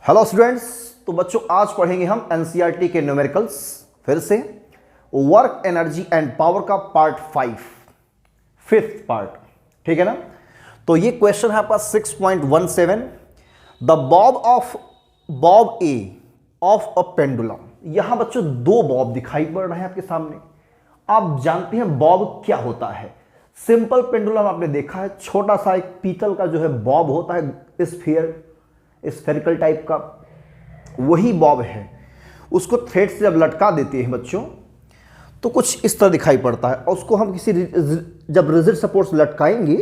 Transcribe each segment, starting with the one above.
Hello students. तो बच्चों आज पढ़ेंगे हम एनसीईआरटी के न्यूमेरिकल्स, फिर से वर्क एनर्जी एंड पावर का पार्ट 5, फिफ्थ पार्ट, ठीक है ना। तो ये क्वेश्चन है आपका 6.17, the bob A of a pendulum. यहां बच्चों दो बॉब दिखाई पड़ रहे हैं आपके सामने। आप जानते हैं बॉब क्या होता है। सिंपल पेंडुलम आपने देखा है, छोटा सा एक पीतल का जो है बॉब होता है, स्फेरिकल टाइप का, वही बॉब है। उसको थ्रेड से जब लटका देते हैं बच्चों तो कुछ इस तरह दिखाई पड़ता है, और उसको हम जब रिजिड सपोर्ट से लटकाएंगे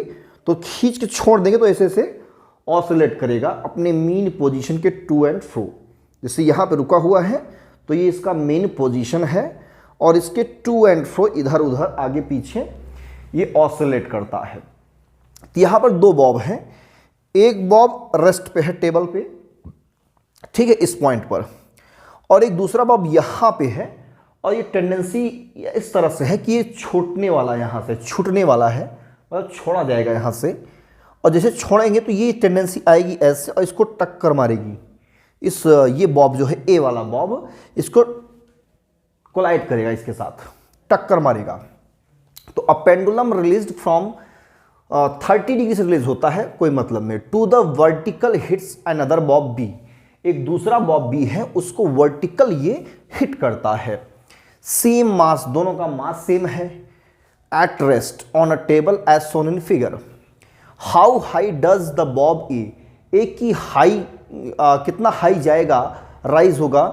तो खींच के छोड़ देंगे तो ऐसे ऐसे ऑसिलेट करेगा अपने मेन पोजीशन के टू एंड फ्रो। जैसे यहाँ पे रुका हुआ है तो ये इसका मेन पोजीशन है, और इसके टू एंड फ्रो इधर उधर आगे पीछे ये ऑसिलेट करता है। तो यहाँ पर दो बॉब हैं, एक बॉब रेस्ट पे है टेबल पे, ठीक है, इस पॉइंट पर, और एक दूसरा बॉब यहाँ पे है, और ये टेंडेंसी इस तरह से है कि ये छूटने वाला, यहाँ से छूटने वाला है, मतलब छोड़ा जाएगा यहाँ से, और जैसे छोड़ेंगे तो ये टेंडेंसी आएगी ऐसे और इसको टक्कर मारेगी। ये बॉब जो है ए वाला बॉब इसको कोलाइड करेगा, इसके साथ टक्कर मारेगा। तो a pendulum released from 30 degree से रिलीज होता है, कोई मतलब नहीं, to the vertical hits another bob B. एक दूसरा बॉब बी है, उसको वर्टिकल ये हिट करता है। सेम मास, दोनों का मास सेम है। At rest on a table as shown in figure. How high does the bob A की हाई कितना हाई जाएगा, राइज होगा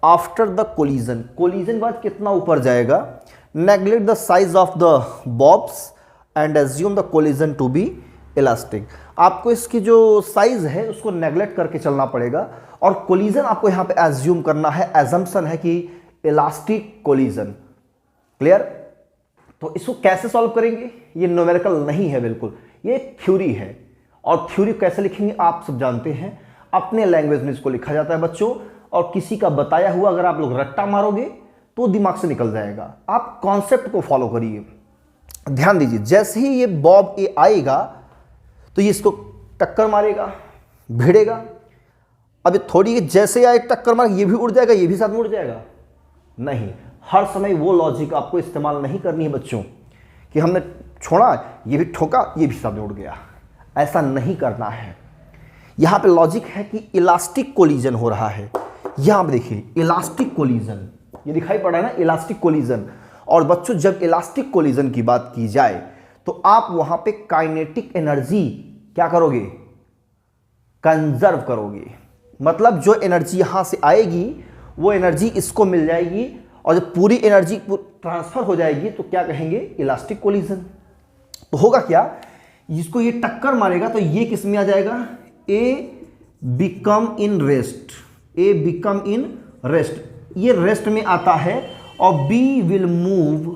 आफ्टर द कोलिजन। कोलिजन के बाद कितना ऊपर जाएगा। Neglect the size of the bobs and assume the collision to be elastic. आपको इसकी जो साइज है उसको नेग्लेक्ट करके चलना पड़ेगा, और कोलिजन आपको यहाँ पे एज्यूम करना है, एजम्पशन है कि इलास्टिक कोलिजन। क्लियर। तो इसको कैसे सॉल्व करेंगे, ये न्यूमेरिकल नहीं है बिल्कुल, ये थ्योरी है, और थ्योरी कैसे लिखेंगे आप सब जानते हैं। अपने लैंग्वेज में इसको लिखा जाता है बच्चों, और किसी का बताया हुआ अगर आप लोग रट्टा मारोगे तो दिमाग से निकल जाएगा। आप कॉन्सेप्ट को फॉलो करिए, ध्यान दीजिए। जैसे ही ये बॉब ए आएगा तो ये इसको टक्कर मारेगा, भिड़ेगा। अब थोड़ी जैसे आए टक्कर मार, ये भी उड़ जाएगा, ये भी साथ में उड़ जाएगा। नहीं, हर समय वो लॉजिक आपको इस्तेमाल नहीं करनी है बच्चों कि हमने छोड़ा, ये भी ठोका, ये भी साथ में उड़ गया। ऐसा नहीं करना है। यहां पे लॉजिक है कि इलास्टिक कोलिजन हो रहा है। यहां पे देखिए इलास्टिक कोलिजन, ये दिखाई पड़ रहा है ना, इलास्टिक कोलिजन। और बच्चों जब इलास्टिक कोलिजन की बात की जाए तो आप वहां पे काइनेटिक एनर्जी क्या करोगे, कंजर्व करोगे। मतलब जो एनर्जी यहां से आएगी वो एनर्जी इसको मिल जाएगी, और जब पूरी एनर्जी ट्रांसफर हो जाएगी तो क्या कहेंगे, इलास्टिक कोलिजन। तो होगा क्या, इसको ये टक्कर मारेगा तो ये किस में आ जाएगा, A become in rest, A become in rest, ये रेस्ट में आता है, और B will move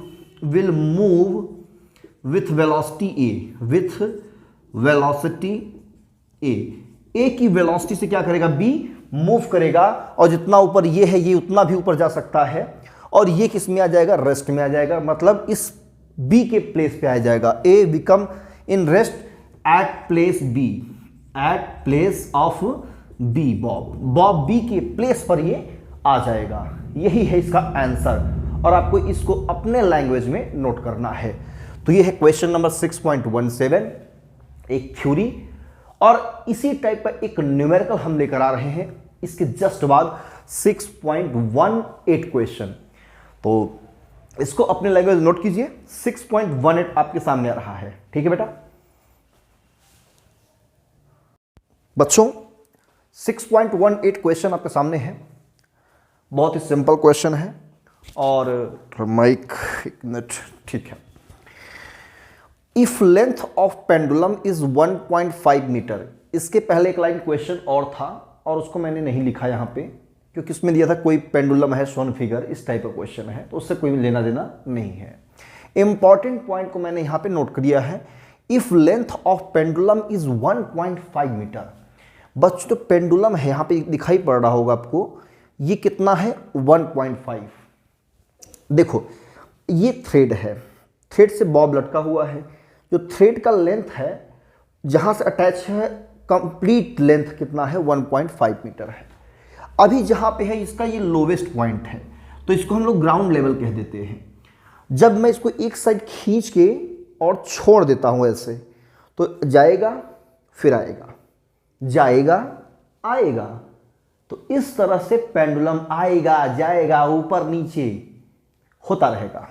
with velocity A, with velocity A की वेलोसिटी से क्या करेगा, बी मूव करेगा, और जितना ऊपर ये है ये उतना भी ऊपर जा सकता है, और ये किस में आ जाएगा, रेस्ट में आ जाएगा। मतलब इस बी के प्लेस पे आ जाएगा। A become in rest at place B, at place of B, bob B के प्लेस पर ये आ जाएगा। यही है इसका आंसर, और आपको इसको अपने लैंग्वेज में नोट करना है। तो ये है क्वेश्चन नंबर 6.17, एक थ्योरी, और इसी टाइप का एक न्यूमेरिकल हम लेकर आ रहे हैं इसके जस्ट बाद 6.18 क्वेश्चन। तो इसको अपने लैंग्वेज नोट कीजिए। 6.18 आपके सामने आ रहा है, ठीक है बेटा। बच्चों 6.18 क्वेश्चन आपके सामने है, बहुत ही सिंपल क्वेश्चन है, और माइक एक मिनट, ठीक है। If length of pendulum is 1.5 metre. इसके पहले एक लाइन क्वेश्चन और था, और उसको मैंने नहीं लिखा यहाँ पे क्योंकि उसमें दिया था कोई पेंडुलम है सोन फिगर, इस टाइप का क्वेश्चन है, तो उससे कोई लेना देना नहीं है। इंपॉर्टेंट पॉइंट को मैंने यहाँ पे नोट किया है। If length of pendulum is 1.5 metre. बच्चों तो पेंडुलम है, यहाँ पे दिखाई पड़ रहा होगा आपको, ये कितना है, 1.5। देखो ये थ्रेड है, थ्रेड से बॉब लटका हुआ है, जो थ्रेड का लेंथ है जहां से अटैच है, कंप्लीट लेंथ कितना है, 1.5 मीटर है। अभी जहाँ पे है इसका ये लोवेस्ट पॉइंट है, तो इसको हम लोग ग्राउंड लेवल कह देते हैं। जब मैं इसको एक साइड खींच के और छोड़ देता हूँ ऐसे, तो जाएगा फिर आएगा, जाएगा आएगा, तो इस तरह से पेंडुलम आएगा जाएगा ऊपर नीचे होता रहेगा।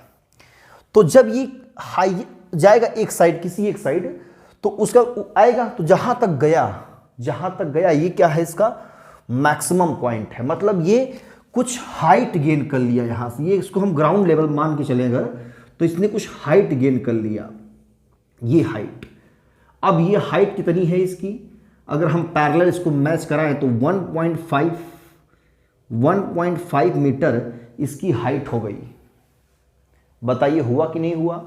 तो जब ये हाई जाएगा एक साइड, किसी एक साइड, तो उसका आएगा, तो जहां तक गया ये क्या है, इसका मैक्सिमम पॉइंट है। मतलब ये कुछ हाइट गेन कर लिया यहां से, ये इसको हम ग्राउंड लेवल मान के चले अगर, तो इसने कुछ हाइट गेन कर लिया, ये हाइट। अब ये हाइट कितनी है इसकी, अगर हम पैरेलल इसको मैच कराएं तो 1.5 मीटर इसकी हाइट हो गई। बताइए हुआ कि नहीं हुआ?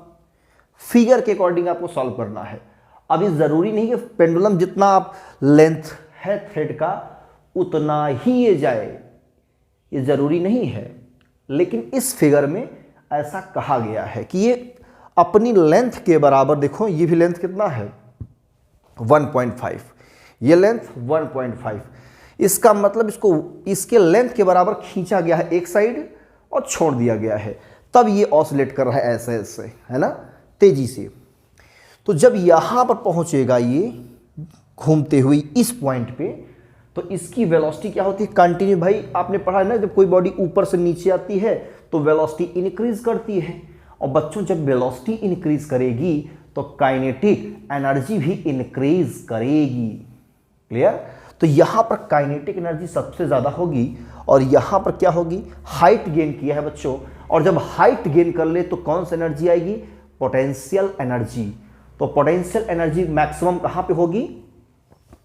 फिगर के अकॉर्डिंग आपको सॉल्व करना है। अब ये जरूरी नहीं कि पेंडुलम जितना आप लेंथ है थ्रेड का उतना ही ये जाए, ये जरूरी नहीं है, लेकिन इस फिगर में ऐसा कहा गया है कि ये अपनी लेंथ के बराबर, देखो ये भी लेंथ कितना है 1.5, ये लेंथ 1.5, इसका मतलब इसको इसके लेंथ के बराबर खींचा गया है एक साइड और छोड़ दिया गया है, तब ये ऑसिलेट कर रहा है ऐसे ऐसे, है ना, तेजी से। तो जब यहां पर पहुंचेगा ये घूमते हुए इस पॉइंट पे, तो इसकी वेलोसिटी क्या होती है, कंटिन्यू। भाई आपने पढ़ा है ना, जब कोई बॉडी ऊपर से नीचे आती है तो वेलोसिटी इंक्रीज करती है, और बच्चों जब वेलोसिटी इंक्रीज करेगी तो काइनेटिक एनर्जी भी इंक्रीज करेगी। क्लियर? तो यहां पर काइनेटिक एनर्जी सबसे ज्यादा होगी, और यहां पर क्या होगी, हाइट गेन किया है बच्चों, और जब हाइट गेन कर ले तो कौन सी एनर्जी आएगी, पोटेंशियल एनर्जी। तो पोटेंशियल एनर्जी मैक्सिमम कहां पे होगी,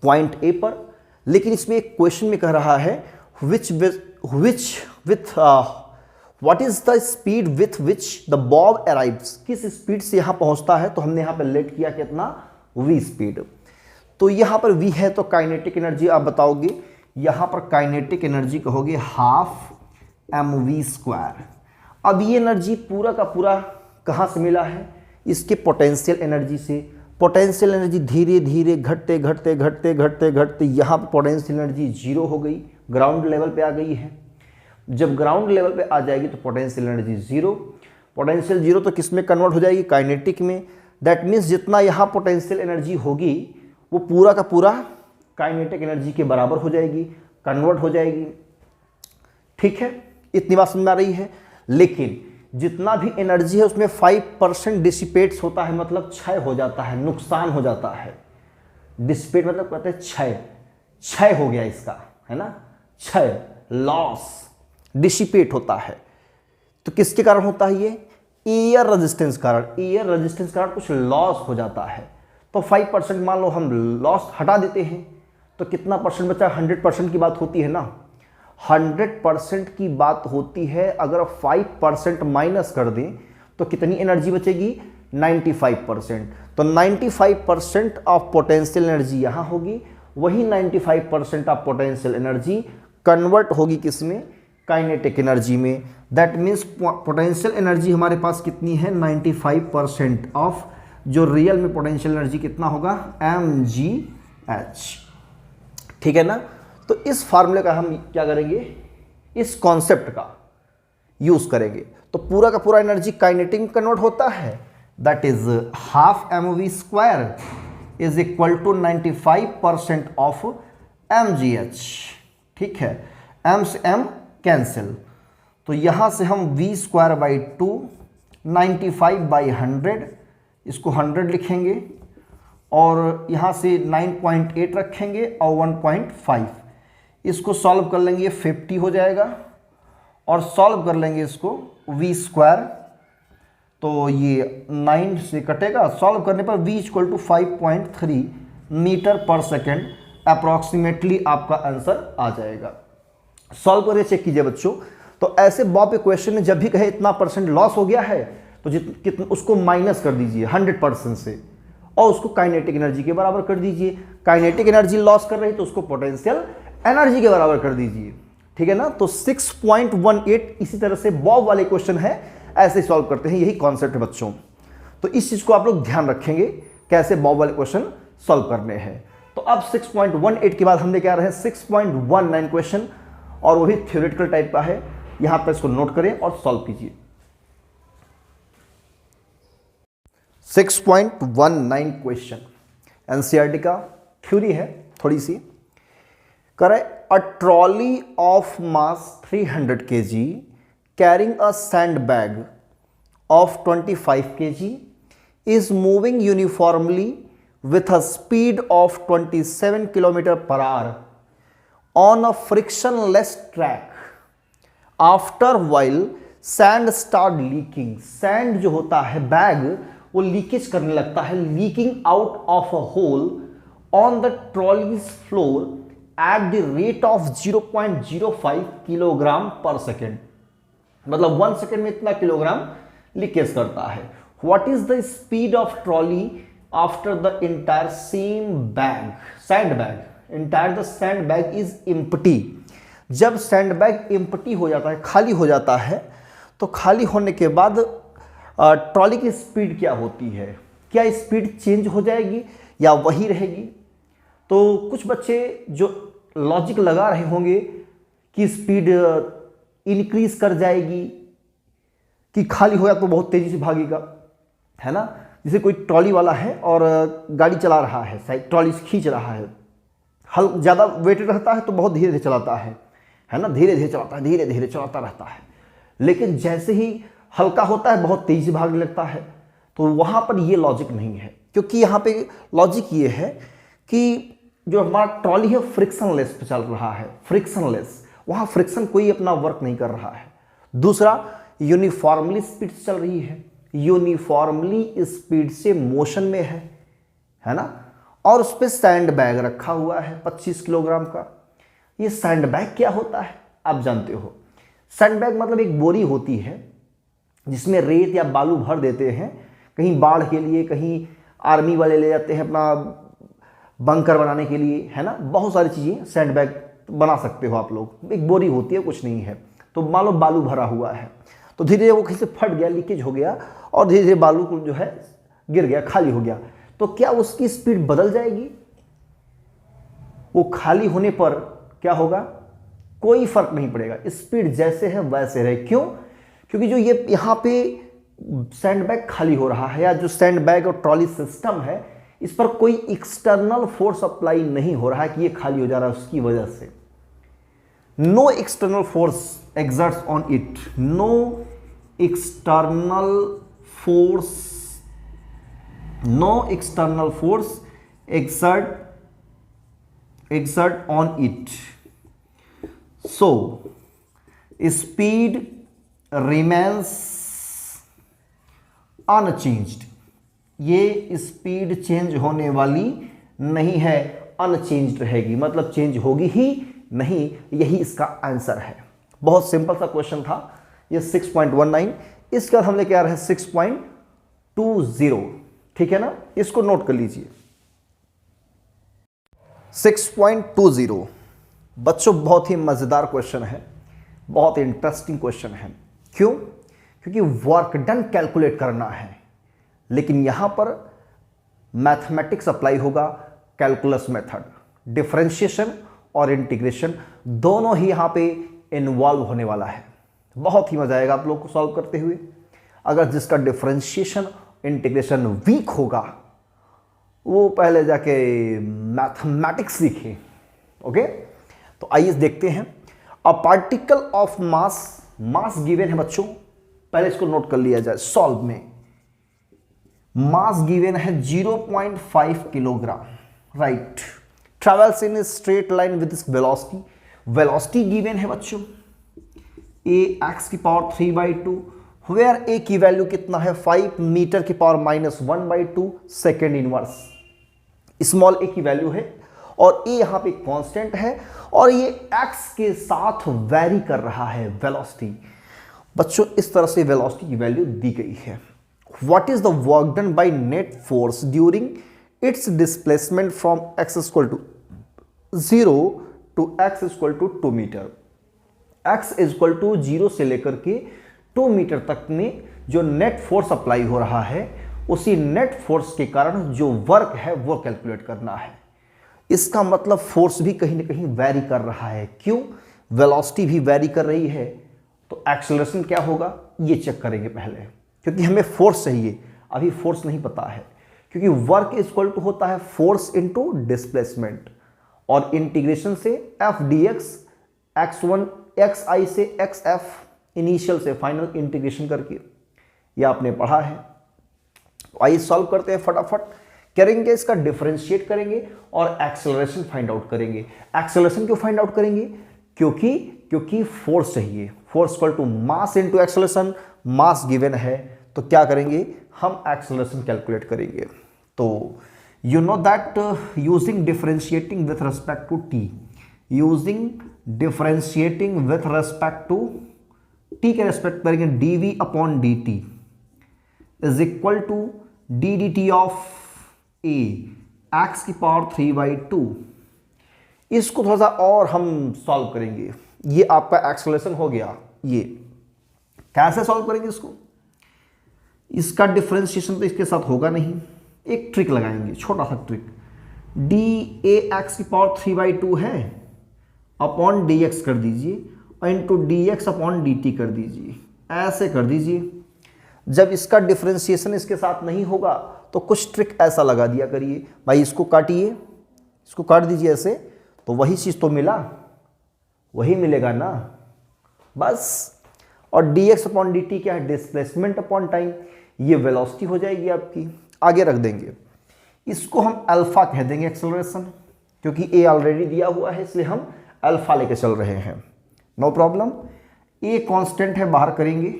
पॉइंट ए पर। लेकिन इसमें एक क्वेश्चन में कह रहा है what is the speed with which the Bob arrives, किस स्पीड से यहां पहुंचता है, तो हमने यहां पर लेट किया कितना, v स्पीड। तो यहां पर v है तो काइनेटिक एनर्जी आप बताओगे, यहां पर काइनेटिक एनर्जी कहोगे 12 mv²। अब ये एनर्जी पूरा का पूरा कहां से मिला है, इसके पोटेंशियल एनर्जी से। पोटेंशियल एनर्जी धीरे धीरे घटते घटते घटते घटते घटते यहाँ पर पोटेंशियल एनर्जी जीरो हो गई, ग्राउंड लेवल पे आ गई है। जब ग्राउंड लेवल पे आ जाएगी तो potential energy zero, potential zero तो किस में कन्वर्ट हो जाएगी, काइनेटिक में। दैट मीन्स जितना यहाँ पोटेंशियल एनर्जी होगी वो पूरा का पूरा काइनेटिक एनर्जी के बराबर हो जाएगी, कन्वर्ट हो जाएगी। ठीक है, इतनी बात समझ में आ रही है। लेकिन जितना भी एनर्जी है उसमें 5% डिसिपेट्स होता है, मतलब क्षय हो जाता है, नुकसान हो जाता है। डिसिपेट मतलब कहते हैं क्षय, क्षय हो गया इसका, है ना, क्षय, लॉस, डिसिपेट होता है। तो किसके कारण होता है ये, एयर रेजिस्टेंस कारण। एयर रेजिस्टेंस कारण कुछ लॉस हो जाता है। तो 5% मान लो हम लॉस हटा देते हैं तो कितना परसेंट बचा, 100% की बात होती है ना, 100% की बात होती है। अगर 5% माइनस कर दें तो कितनी एनर्जी बचेगी, 95%। तो 95% ऑफ पोटेंशियल एनर्जी यहां होगी, वही 95% ऑफ पोटेंशियल एनर्जी कन्वर्ट होगी किसमें, काइनेटिक एनर्जी में। दैट मीन्स पोटेंशियल एनर्जी हमारे पास कितनी है, 95% ऑफ, जो रियल में पोटेंशियल एनर्जी कितना होगा, mgh। ठीक है ना। तो इस फार्मूले का हम क्या करेंगे, इस कॉन्सेप्ट का यूज करेंगे। तो पूरा का पूरा एनर्जी काइनेटिक में कन्वर्ट होता है, that is 12 mv² is equal to 95% of mgh। ठीक है, m से m कैंसिल, तो यहां से हम v²/2 95/100, इसको 100 लिखेंगे, और यहां से 9.8 रखेंगे और 1.5, इसको सॉल्व कर लेंगे, 50 हो जाएगा, और सॉल्व कर लेंगे इसको v², तो ये 9 से कटेगा, सॉल्व करने पर v = 5.3 मीटर पर सेकेंड अप्रॉक्सीमेटली आपका आंसर आ जाएगा। सॉल्व करके चेक कीजिए बच्चों। तो ऐसे बॉब के क्वेश्चन में जब भी कहे इतना % लॉस हो गया है तो कितना उसको माइनस कर दीजिए 100% से, और उसको काइनेटिक एनर्जी के बराबर कर दीजिए। काइनेटिक एनर्जी लॉस कर रही है तो उसको पोटेंशियल एनर्जी के बराबर कर दीजिए। ठीक है ना। तो 6.18 इसी तरह से बॉब वाले क्वेश्चन है, ऐसे सॉल्व करते हैं, यही कॉन्सेप्ट है बच्चों। तो इस चीज को आप लोग ध्यान रखेंगे कैसे बॉब वाले क्वेश्चन सॉल्व करने हैं। तो अब 6.18 के बाद हमने क्या रहे 6.19 क्वेश्चन, और वो भी थ्योरेटिकल टाइप का है। यहां पर इसको नोट करें और सॉल्व कीजिए। 6.19 क्वेश्चन एनसीईआरटी का थ्योरी है थोड़ी सी। करें a trolley of mass 300 kg carrying a sand bag of 25 kg is moving uniformly with a speed of 27 km/h on a frictionless track. After while sand start leaking. sand जो होता है bag वो leakage करने लगता है, leaking out of a hole on the trolley's floor at the rate of 0.05 kilogram पर second. मतलब 1 second में इतना किलोग्राम लीकेज करता है। What is the speed of trolley after the entire sandbag? Entire the sandbag is empty. जब sandbag empty हो जाता है, खाली हो जाता है, तो खाली होने के बाद ट्रॉली की स्पीड क्या होती है? क्या स्पीड चेंज हो जाएगी या वही रहेगी? तो कुछ बच्चे जो लॉजिक लगा रहे होंगे कि स्पीड इंक्रीज कर जाएगी, कि खाली होगा तो बहुत तेजी से भागेगा, है ना। जैसे कोई ट्रॉली वाला है और गाड़ी चला रहा है, शायद ट्रॉली से खींच रहा है, हल ज़्यादा वेट रहता है तो बहुत धीरे धीरे चलाता है ना, धीरे धीरे चलाता है, धीरे धीरे चलाता रहता है। लेकिन जैसे ही हल्का होता है बहुत तेजी से भागने लगता है। तो वहाँ पर ये लॉजिक नहीं है, क्योंकि यहाँ पे लॉजिक ये है कि जो हमारा ट्रॉली है फ्रिक्शनलेस पे चल रहा है, फ्रिक्शनलेस, वहाँ फ्रिक्शन कोई अपना वर्क नहीं कर रहा है। दूसरा, यूनिफॉर्मली स्पीड से चल रही है, यूनिफॉर्मली स्पीड से मोशन में है ना। और उस पर सैंड बैग रखा हुआ है 25 किलोग्राम का। ये सैंड बैग क्या होता है आप जानते हो? सैंड बैग मतलब एक बोरी होती है जिसमें रेत या बालू भर देते हैं, कहीं बाढ़ के लिए, कहीं आर्मी वाले ले जाते हैं अपना बंकर बनाने के लिए, है ना। बहुत सारी चीज़ें सैंड बैग बना सकते हो आप लोग। एक बोरी होती है, कुछ नहीं है, तो मान लो बालू भरा हुआ है, तो धीरे धीरे वो कहीं से फट गया, लीकेज हो गया और धीरे धीरे बालू को जो है गिर गया, खाली हो गया। तो क्या उसकी स्पीड बदल जाएगी? वो खाली होने पर क्या होगा? कोई फर्क नहीं पड़ेगा, स्पीड जैसे है वैसे रहे। क्यों? क्योंकि जो ये यहाँ पे सैंडबैग खाली हो रहा है, या जो सैंडबैग और ट्रॉली सिस्टम है, इस पर कोई एक्सटर्नल फोर्स अप्लाई नहीं हो रहा है कि ये खाली हो जा रहा है उसकी वजह से। No external force exerts on it. No external force exert on it. So speed remains unchanged. ये स्पीड चेंज होने वाली नहीं है, अनचेंज रहेगी, मतलब चेंज होगी ही नहीं। यही इसका आंसर है। बहुत सिंपल सा क्वेश्चन था ये 6.19। इसके बाद हम लेके आ रहे हैं 6.20। ठीक है ना, इसको नोट कर लीजिए। 6.20 बच्चों बहुत ही मजेदार क्वेश्चन है, बहुत इंटरेस्टिंग क्वेश्चन है। क्यों? क्योंकि वर्क डन कैलकुलेट करना है, लेकिन यहां पर मैथमेटिक्स अप्लाई होगा, कैलकुलस मेथड, डिफरेंशिएशन और इंटीग्रेशन दोनों ही यहां पे इन्वॉल्व होने वाला है। बहुत ही मजा आएगा आप लोग को सॉल्व करते हुए। अगर जिसका डिफरेंशिएशन इंटीग्रेशन वीक होगा वो पहले जाके मैथमेटिक्स सीखे। ओके, तो आइए देखते हैं। A particle of mass given है बच्चों, पहले इसको नोट कर लिया जाए। सॉल्व में मास गिवन है 0.5 kilogram, right. Travels in straight line with velocity, velocity given है बच्चों ax⁻3/2, वेयर a की वैल्यू कितना है 5 मीटर की power -1/2 second inverse. Small a की वैल्यू है और a यहां पे कांस्टेंट है और ये x के साथ वेरी कर रहा है वेलोसिटी। बच्चों इस तरह से वेलोसिटी की वैल्यू दी गई है। What is the work done by net force during its displacement from x = 0 to x = 2 metre. x = 0 से लेकर के 2 मीटर तक में जो नेट फोर्स अप्लाई हो रहा है, उसी नेट फोर्स के कारण जो वर्क है वो कैलकुलेट करना है। इसका मतलब फोर्स भी कहीं ना कहीं वैरी कर रहा है। क्यों? वेलोसिटी भी वेरी कर रही है, तो एक्सेलरेशन क्या होगा ये चेक करेंगे पहले, क्योंकि हमें फोर्स चाहिए, अभी फोर्स नहीं पता है, क्योंकि वर्क इज इक्वल टू होता है फोर्स इनटू डिस्प्लेसमेंट, और इंटीग्रेशन से F D x x1 xi से xf इनिशियल से फाइनल इंटीग्रेशन करके, ये आपने पढ़ा है। तो आइए सॉल्व करते हैं फटाफट, करेंगे इसका डिफरेंशिएट करेंगे और एक्सेलरेशन फाइंड आउट करेंगे। एक्सेलरेशन क्यों फाइंड आउट करेंगे? क्योंकि फोर्स चाहिए, force equal to mass into acceleration, mass given है, तो क्या करेंगे हम एक्सेलरेशन कैलकुलेट करेंगे। तो you know that using differentiating with respect to T, using differentiating with respect to T के रेस्पेक्ट करेंगे, dv upon dt is equal to ddt of a x की पावर 3/2। इसको थोड़ा सा और हम सॉल्व करेंगे। ये आपका एक्सेलरेशन हो गया। ये कैसे सॉल्व करेंगे इसको? इसका डिफरेंशिएशन तो इसके साथ होगा नहीं, एक ट्रिक लगाएंगे, छोटा सा ट्रिक। dAx की पावर 3/2 है, अपॉन dx कर दीजिए और इंटू dx अपॉन dt कर दीजिए, ऐसे कर दीजिए। जब इसका डिफरेंशिएशन इसके साथ नहीं होगा तो कुछ ट्रिक ऐसा लगा दिया करिए, भाई इसको काटिए, इसको काट दीजिए ऐसे, तो वही चीज़ तो मिला, वही मिलेगा ना बस। और dx अपॉन dt क्या है? डिस्प्लेसमेंट अपॉन टाइम, ये वेलोसिटी हो जाएगी आपकी। आगे रख देंगे, इसको हम अल्फा कह देंगे एक्सेलरेशन, क्योंकि a ऑलरेडी दिया हुआ है इसलिए हम अल्फा लेके चल रहे हैं, नो प्रॉब्लम। a कांस्टेंट है, बाहर करेंगे।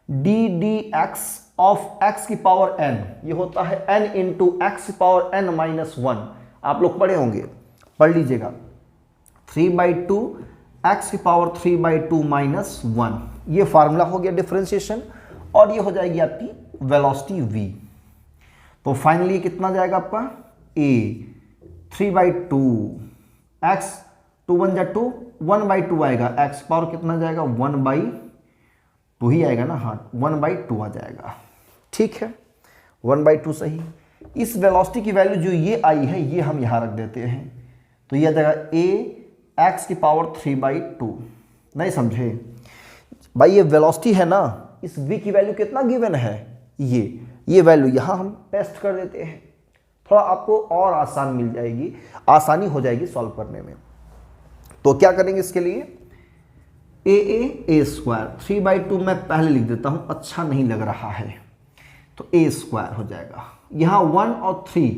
ddx ऑफ x की पावर n, ये होता है n इंटू एक्स की पावर n माइनस 1। आप लोग पढ़े होंगे, पढ़ लीजिएगा। 3/2 x की पावर 3/2 माइनस 1, ये फार्मूला हो गया डिफरेंशिएशन, और ये हो जाएगी आपकी वेलोसिटी v। तो फाइनली कितना जाएगा आपका a 3/2 x 2 1 जा 2 1/2 आएगा, x पावर कितना जाएगा 1/2 ही आएगा ना, हाँ 1/2 आ जाएगा, ठीक है 1/2 सही। इस वेलोसिटी की वैल्यू जो ये आई है ये हम यहाँ रख देते हैं, तो ये आ जाएगा a x की पावर 3/2। नहीं समझे भाई, ये वेलोसिटी है ना, इस v की वैल्यू कितना गिवन है, ये वैल्यू यहाँ हम पेस्ट कर देते हैं, थोड़ा आपको और आसान मिल जाएगी, आसानी हो जाएगी सॉल्व करने में। तो क्या करेंगे इसके लिए, a स्क्वायर 3/2 मैं पहले लिख देता हूँ, अच्छा नहीं लग रहा है, तो a स्क्वायर हो जाएगा। यहाँ 1 और 3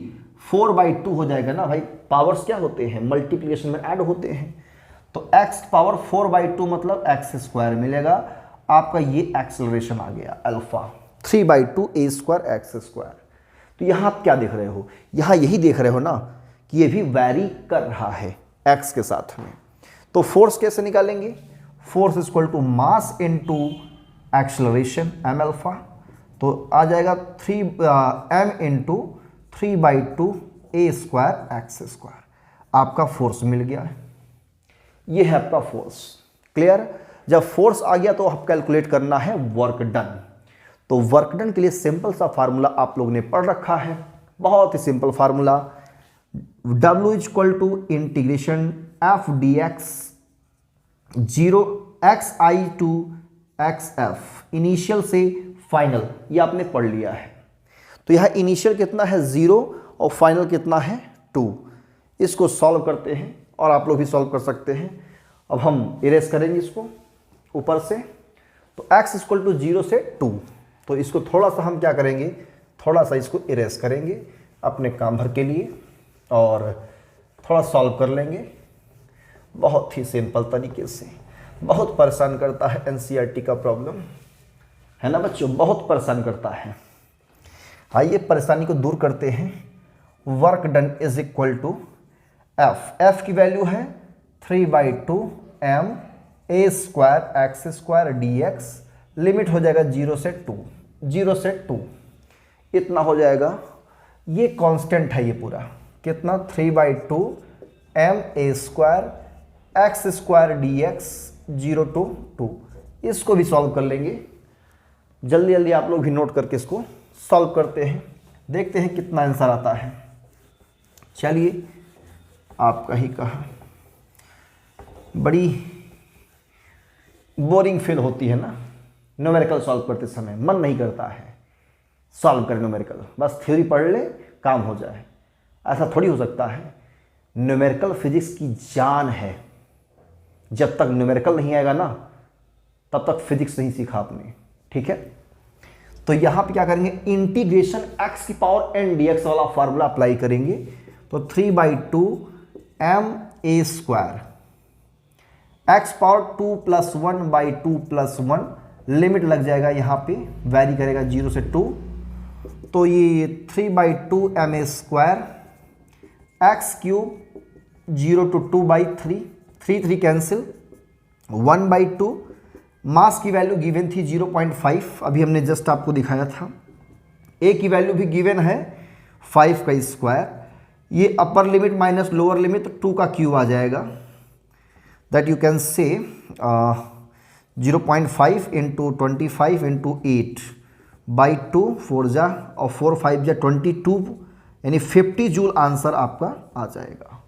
4/2 हो जाएगा ना भाई, पावर्स क्या होते हैं मल्टीप्लिकेशन में ऐड होते हैं, तो x पावर 4/2 मतलब x स्क्वायर मिलेगा आपका। ये एक्सेलरेशन आ गया alpha 3/2 a square x square. तो यहाँ आप क्या देख रहे हो, यहाँ यही देख रहे हो ना कि ये भी वैरी कर रहा है x के साथ में। तो फोर्स कैसे निकालेंगे, force is equal to mass into acceleration m alpha, तो आ जाएगा 3m into 3/2 a square x square. आपका फोर्स मिल गया है, ये है आपका फोर्स। क्लियर? जब फोर्स आ गया तो आप कैलकुलेट करना है वर्क डन। तो वर्क डन के लिए सिंपल सा फार्मूला आप लोग ने पढ़ रखा है, बहुत ही simple formula, W is equal to integration f dx 0 xi to xf initial से फाइनल, ये आपने पढ़ लिया है। तो यहाँ इनिशियल कितना है 0 और फाइनल कितना है 2। इसको सॉल्व करते हैं और आप लोग भी सॉल्व कर सकते हैं। अब हम इरेज करेंगे इसको ऊपर से, तो x इक्वल टू 0 से 2, तो इसको थोड़ा सा हम क्या करेंगे, थोड़ा सा इसको इरेज करेंगे अपने काम भर के लिए और थोड़ा सॉल्व कर लेंगे बहुत ही सिंपल तरीके से। बहुत परेशान करता है एनसीईआरटी का प्रॉब्लम, है ना बच्चों, बहुत परेशान करता है। आइए परेशानी को दूर करते हैं। Work done is equal to F की वैल्यू है 3/2 m a square x square dx, limit हो जाएगा 0 से 2 इतना हो जाएगा। ये कांस्टेंट है, ये पूरा कितना 3/2 m a square x square dx 0 to 2। इसको भी सॉल्व कर लेंगे, जल्दी जल्दी आप लोग भी नोट करके इसको सॉल्व करते हैं, देखते हैं कितना आंसर आता है। चलिए आपका ही कहा बड़ी बोरिंग फील होती है ना न्यूमेरिकल सॉल्व करते समय, मन नहीं करता है सॉल्व करें न्यूमेरिकल, बस थ्योरी पढ़ ले काम हो जाए। ऐसा थोड़ी हो सकता है। न्यूमेरिकल फिजिक्स की जान है। जब तक न्यूमेरिकल नहीं आएगा ना तब तक फिजिक्स नहीं सीखा आपने, ठीक है। तो यहां पे क्या करेंगे, इंटीग्रेशन x की पावर n dx वाला फार्मूला अप्लाई करेंगे। तो 3/2 ma², x पावर 2 + 1/2 + 1, लिमिट लग जाएगा यहाँ पे, वैरी करेगा 0 से 2। तो ये 3/2 ma², x³ 0 to 2/3, 3 कैंसिल, 1/2, मास की वैल्यू गिवन थी 0.5, अभी हमने जस्ट आपको दिखाया था। ए की वैल्यू भी गिवन है 5 का स्क्वायर, ये upper limit minus lower limit, तो 2 का क्यूब आ जाएगा। दैट यू कैन से 0.5 × 25 × 8/2, 4 जा और 4 5 जा 22, यानी 50 जूल आंसर आपका आ जाएगा।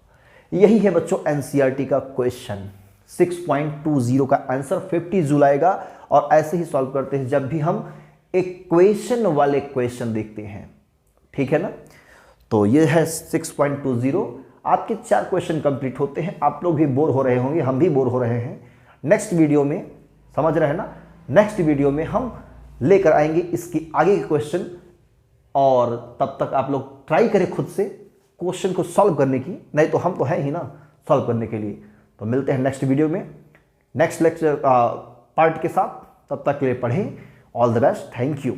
यही है बच्चों एनसीईआरटी का क्वेश्चन। 6.20 का आंसर 50 जूल आएगा। और ऐसे ही सॉल्व करते हैं जब भी हम इक्वेशन वाले क्वेश्चन देखते हैं, ठीक है ना। तो ये है 6.20। आपके 4 क्वेश्चन कंप्लीट होते हैं। आप लोग भी बोर हो रहे होंगे, हम भी बोर हो रहे हैं। नेक्स्ट वीडियो में, समझ रहे हैं ना, नेक्स्ट वीडियो में हम लेकर आएंगे इसकी आगे के क्वेश्चन। और तब तक आप लोग ट्राई करें खुद से क्वेश्चन को सॉल्व करने की, नहीं तो हम तो हैं ही ना सॉल्व करने के लिए। तो मिलते हैं नेक्स्ट वीडियो में, नेक्स्ट लेक्चर पार्ट के साथ। तब तक के लिए पढ़ें। All the best, thank you.